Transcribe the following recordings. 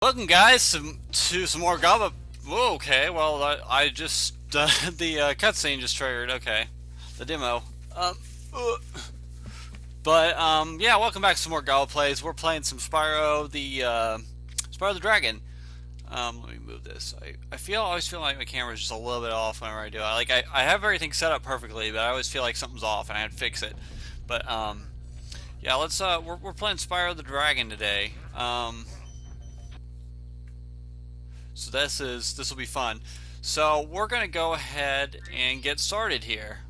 Welcome, guys, to some more Gaba. Whoa, okay, well, I just the cutscene just triggered. Okay, the demo. Um, uh, yeah, welcome back to some more Gaba plays. We're playing some Spyro, Spyro the Dragon. Let me move this. I always feel like my camera's just a little bit off whenever I do it. I have everything set up perfectly, but I always feel like something's off and I have to fix it. But yeah, we're playing Spyro the Dragon today. So this will be fun. So we're gonna go ahead and get started here.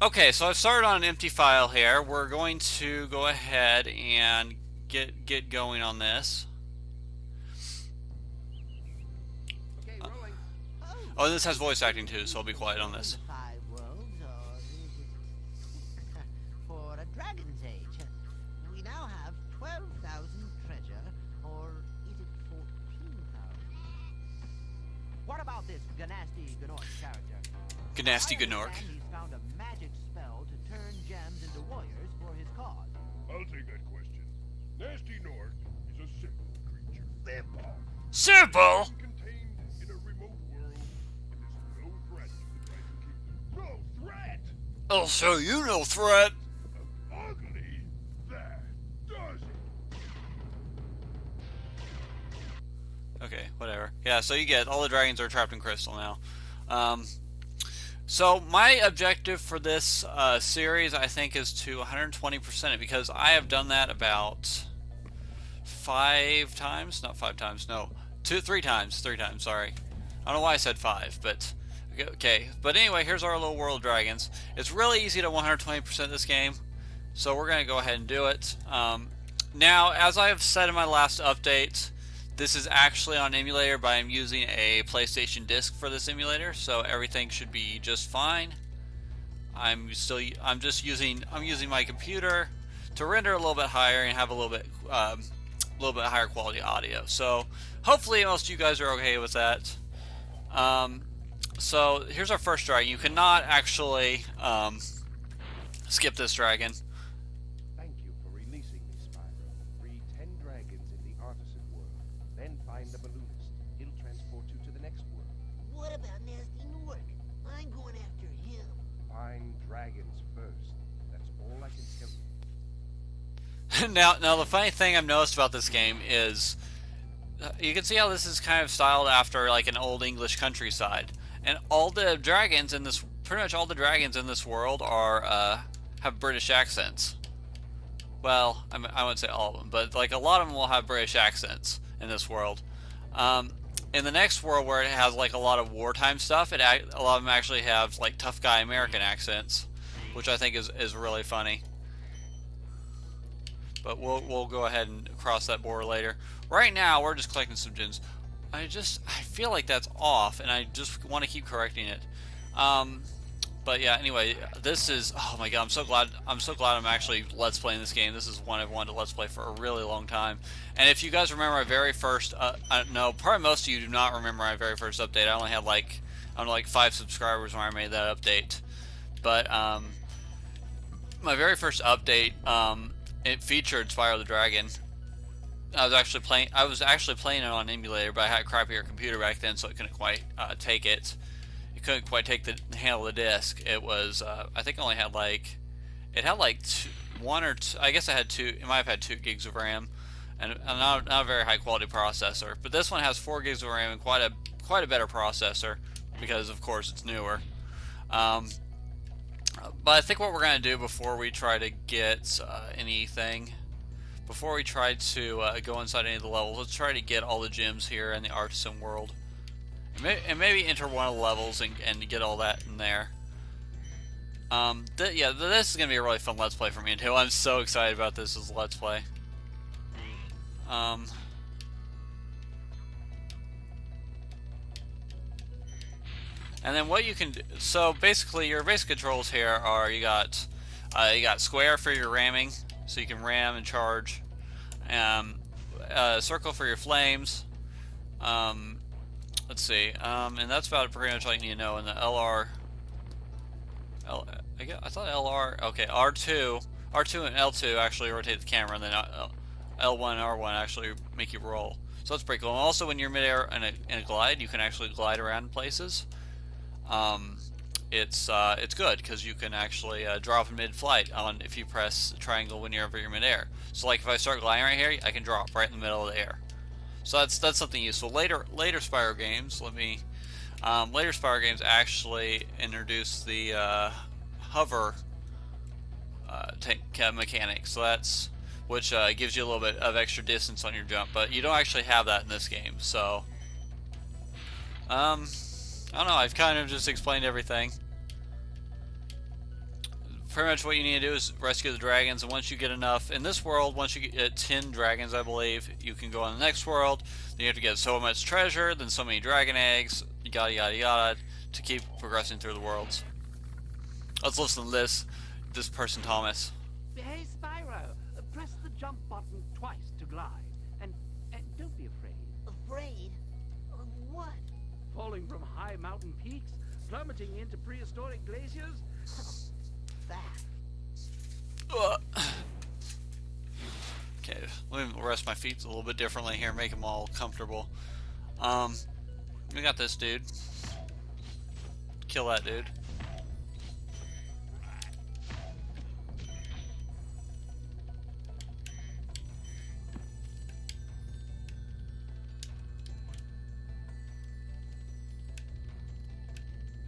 Okay, so I've started on an empty file here. We're going to go ahead and get going on this. Okay, rolling. Oh, this has voice acting too, so I'll be quiet on this. Five worlds, or is it for a dragon's age? We now have 12,000 treasure, or is it 14,000? What about this Ganasty Gnorc character? Ganasty I Gnorc. understand he's found a magic spell to turn gems into warriors for his cause. I'll take that question. Nasty Nord is a simple creature. Simple. Simple. Contained in a remote world, and is no threat to the Dragon Kingdom. No threat! I'll show you no threat. Ugly? That does it. Okay, whatever. Yeah, so you get all the dragons are trapped in crystal now. So my objective for this series, I think, is to 120% it, because I have done that about 5 times. Not 5 times, no. 3 times. 3 times, sorry. I don't know why I said 5, but okay. But anyway, here's our little world dragons. It's really easy to 120% this game, so we're going to go ahead and do it. Now, as I have said in my last update, this is actually on emulator, but I'm using a PlayStation disc for this emulator, so everything should be just fine. I'm using my computer to render a little bit higher and have a little bit higher quality audio. So hopefully most of you guys are okay with that. So here's our first dragon. You cannot actually skip this dragon. Thank you for releasing me, Spyro. Free 10 dragons in the artisan world. Then find the balloonist. He'll transport you to the next world. What about Nasty Gnorc? I'm going after him. Find dragons first. That's all I can tell you. Now the funny thing I've noticed about this game is you can see how this is kind of styled after like an old English countryside, and all the dragons in this, pretty much all the dragons in this world are have British accents. Well, I wouldn't say all of them, but like a lot of them will have British accents in this world. In the next world, where it has like a lot of wartime stuff, a lot of them actually have like tough guy American accents, which I think is really funny. But we'll go ahead and cross that border later. Right now, we're just collecting some gems. I feel like that's off, and I just want to keep correcting it. But yeah, anyway, this is, oh my god, I'm so glad I'm actually let's playing this game. This is one I've wanted to let's play for a really long time. And if you guys remember my very first, no, probably most of you do not remember my very first update. I only had like, I don't know, like 5 subscribers when I made that update. But my very first update, it featured Spyro the Dragon. I was actually playing it on emulator, but I had a crappier computer back then, so it couldn't quite take it. It couldn't quite take the handle the disc. It was I think it only had like, it had like one or two. I guess I had 2. It might have had 2 gigs of RAM, and not a very high quality processor. But this one has 4 gigs of RAM and quite a better processor, because of course it's newer. But I think what we're going to do before we try to get anything, before we try to go inside any of the levels, let's try to get all the gems here in the artisan world. And maybe enter one of the levels and get all that in there. Yeah, this is going to be a really fun Let's Play for me too. I'm so excited about this as a Let's Play. And then what you can do, so basically your basic controls here are you got square for your ramming, so you can ram and charge, circle for your flames, let's see, and that's about pretty much all you need to know. And the I thought LR, okay, R2 and L2 actually rotate the camera, and then L1 and R1 actually make you roll. So that's pretty cool. And also, when you're midair in a glide, you can actually glide around places. Um, it's good because you can actually drop in mid-flight on if you press triangle whenever you're midair. So like if I start gliding right here, I can drop right in the middle of the air. So that's something useful. Later Spyro games, later Spyro games actually introduce the hover mechanic. So that's which gives you a little bit of extra distance on your jump, but you don't actually have that in this game. So I don't know. I've kind of just explained everything. Pretty much what you need to do is rescue the dragons, and once you get enough in this world, once you get 10 dragons, I believe, you can go on the next world. Then you have to get so much treasure, then so many dragon eggs, yada yada yada, to keep progressing through the worlds. Let's listen to this person, Thomas. Hey, Spyro, press the jump button twice to glide, and don't be afraid. Afraid? Of what? Falling from high mountain peaks, plummeting into prehistoric glaciers. That. Okay, let me rest my feet a little bit differently here, make them all comfortable. We got this dude. Kill that dude.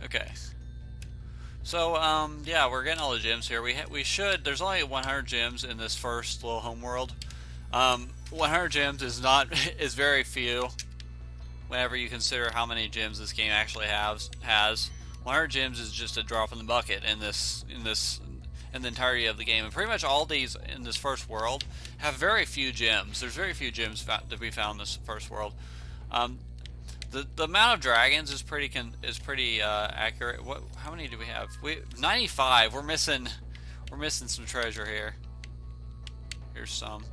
Okay. So, yeah, we're getting all the gems here. We should. There's only 100 gems in this first little home world. 100 gems is very few. Whenever you consider how many gems this game actually has, 100 gems is just a drop in the bucket in the entirety of the game. And pretty much all these in this first world have very few gems. There's very few gems to be found in this first world. The amount of dragons is pretty accurate. How many do we have? 95. We're missing some treasure here. Here's some.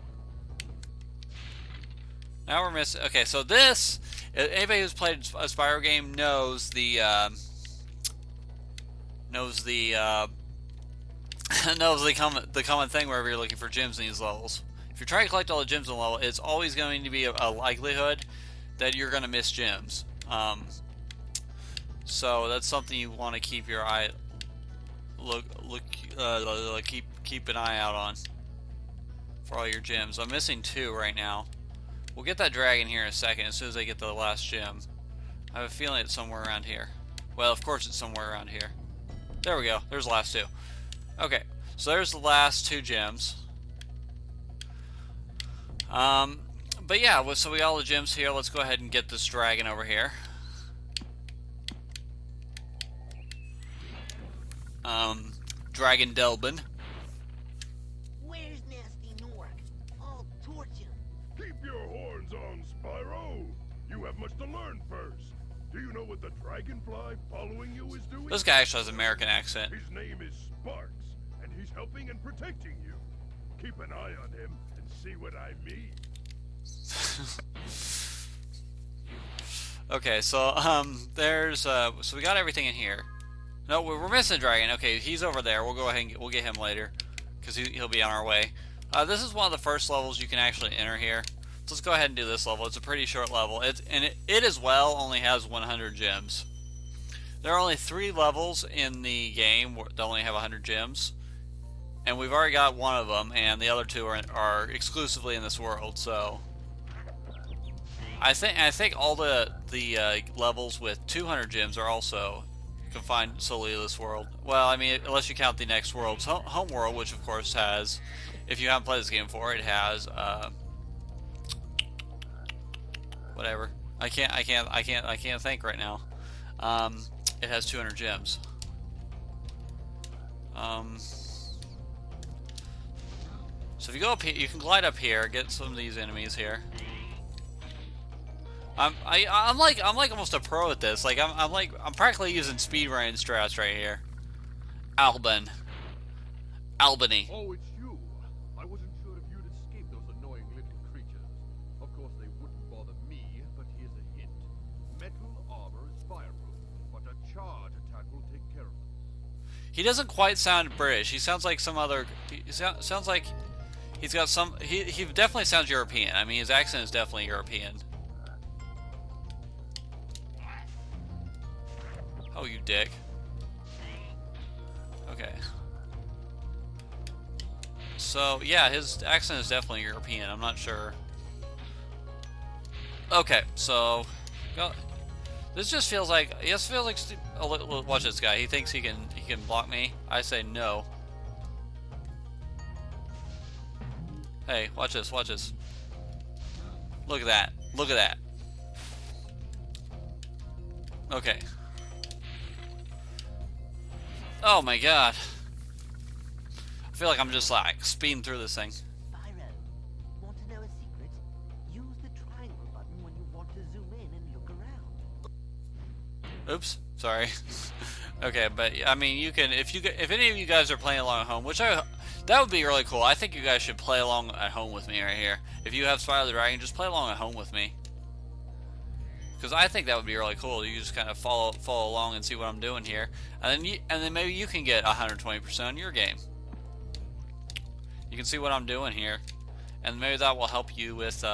Now we're missing. Okay, so this, anybody who's played a Spyro game knows the common thing wherever you're looking for gems in these levels. If you're trying to collect all the gems in the level, it's always going to be a likelihood that you're going to miss gems. So that's something you want to keep your eye keep an eye out on for all your gems. I'm missing 2 right now. We'll get that dragon here in a second as soon as I get the last gem. I have a feeling it's somewhere around here. Well, of course it's somewhere around here. There we go. There's the last 2. Okay, so there's the last 2 gems. But yeah, so we got all the gems here. Let's go ahead and get this dragon over here. Dragon Delbin. Where's Nasty Nork? I'll torch him. Keep your horns on, Spyro. You have much to learn first. Do you know what the dragonfly following you is doing? This guy actually has an American accent. His name is Sparks, and he's helping and protecting you. Keep an eye on him and see what I mean. Okay, so so we got everything in here. No, we're missing a dragon. Okay, he's over there. We'll go ahead and we'll get him later because he'll be on our way. This is one of the first levels you can actually enter here. So let's go ahead and do this level. It's a pretty short level. It as well only has 100 gems. There are only 3 levels in the game that only have 100 gems, and we've already got one of them, and the other 2 are exclusively in this world. So I think all the levels with 200 gems are also confined solely to this world. Well, I mean, unless you count the next world's home world, which of course has, if you haven't played this game before, it has whatever. I can't think right now. It has 200 gems. So if you go up here, you can glide up here, get some of these enemies here. I'm like almost a pro at this. Like I'm practically using speedrun strats right here. Albany. Oh, it's you. I wasn't sure if you'd escape those annoying little creatures. Of course, they wouldn't bother me, but here's a hint. Metal armor is fireproof, but a charge attack will take care of them. He doesn't quite sound British. He sounds like some other. He sounds like he's got some. He definitely sounds European. I mean, his accent is definitely European. Oh, you dick. Okay. So, yeah, his accent is definitely European. I'm not sure. Okay, so... Go, this just feels like... Yes, feels like... Oh, watch this guy. He thinks he can block me. I say no. Hey, watch this, watch this. Look at that. Look at that. Okay. Oh my god. I feel like I'm just like speeding through this thing. Spyro, want to know a secret? Use the triangle button when you want to zoom in and look around. Oops, sorry. Okay, but I mean, you can if any of you guys are playing along at home, that would be really cool. I think you guys should play along at home with me right here. If you have Spyro the Dragon, just play along at home with me. Because I think that would be really cool. You just kind of follow along and see what I'm doing here, and then maybe you can get 120% on your game. You can see what I'm doing here, and maybe that will help you with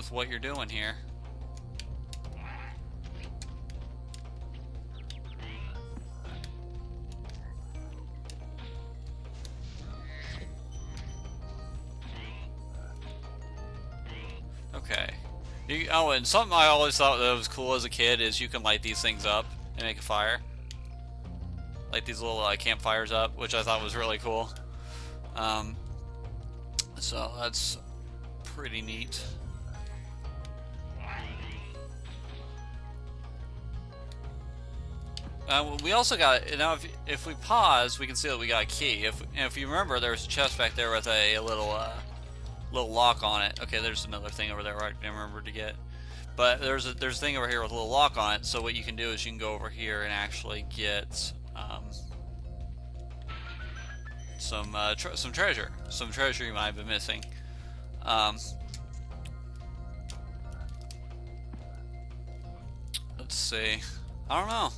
what you're doing here. Okay. Oh, and something I always thought that was cool as a kid is you can light these things up and make a fire. Light these little campfires up, which I thought was really cool. So that's pretty neat. We also got, now if we pause, we can see that we got a key. If you remember, there was a chest back there with a little lock on it. Okay, there's another thing over there I didn't remember to get. But there's a thing over here with a little lock on it. So what you can do is you can go over here and actually get some treasure. Some treasure you might have been missing. Let's see. I don't know.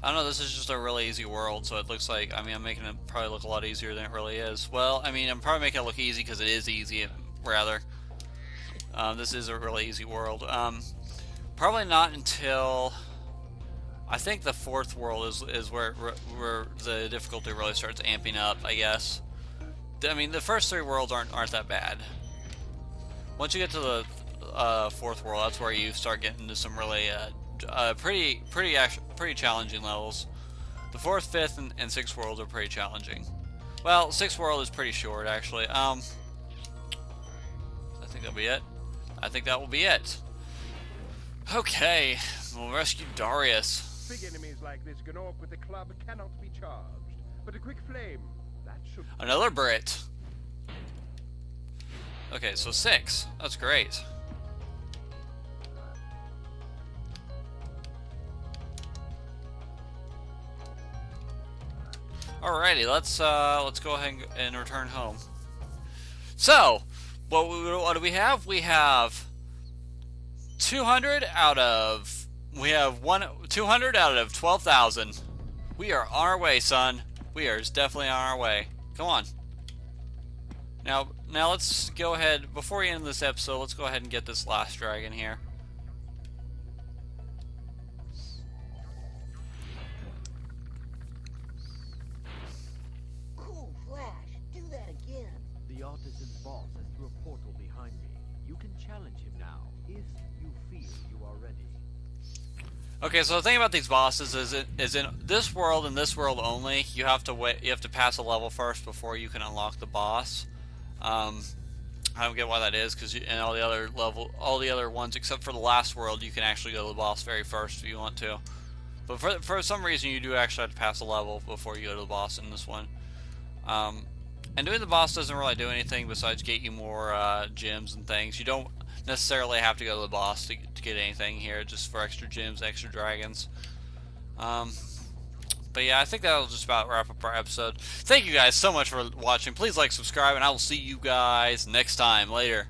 I don't know, this is just a really easy world, so it looks like, I mean, I'm making it probably look a lot easier than it really is. Well, I mean, I'm probably making it look easy because it is easy, rather. This is a really easy world. Probably not until, I think the fourth world is where the difficulty really starts amping up, I guess. I mean, the first three worlds aren't that bad. Once you get to the fourth world, that's where you start getting into some really pretty challenging levels. The fourth, fifth, and sixth worlds are pretty challenging. Well, sixth world is pretty short, actually. I think that'll be it. I think that will be it. Okay, we'll rescue Darius. Big enemies like this Gnorc with the club cannot be charged, but a quick flame, that should... Another Brit. Okay, so 6. That's great. Alrighty, let's go ahead and return home. So, what do we have? We have 200 out of 12,000. We are on our way, son. We are definitely on our way. Come on. Now let's go ahead, before we end this episode, let's go ahead and get this last dragon here. Cool Flash, do that again. The artisan's boss has through a portal behind me. You can challenge him now, if you feel you are ready. Okay, so the thing about these bosses is in this world and this world only, you have to pass a level first before you can unlock the boss. I don't get why that is, because in all the other ones except for the last world, you can actually go to the boss very first if you want to. But for some reason, you do actually have to pass a level before you go to the boss in this one. And doing the boss doesn't really do anything besides get you more gems and things. You don't necessarily have to go to the boss to get anything here, just for extra gems, extra dragons. But yeah, I think that'll just about wrap up our episode. Thank you guys so much for watching. Please like, subscribe, and I will see you guys next time. Later.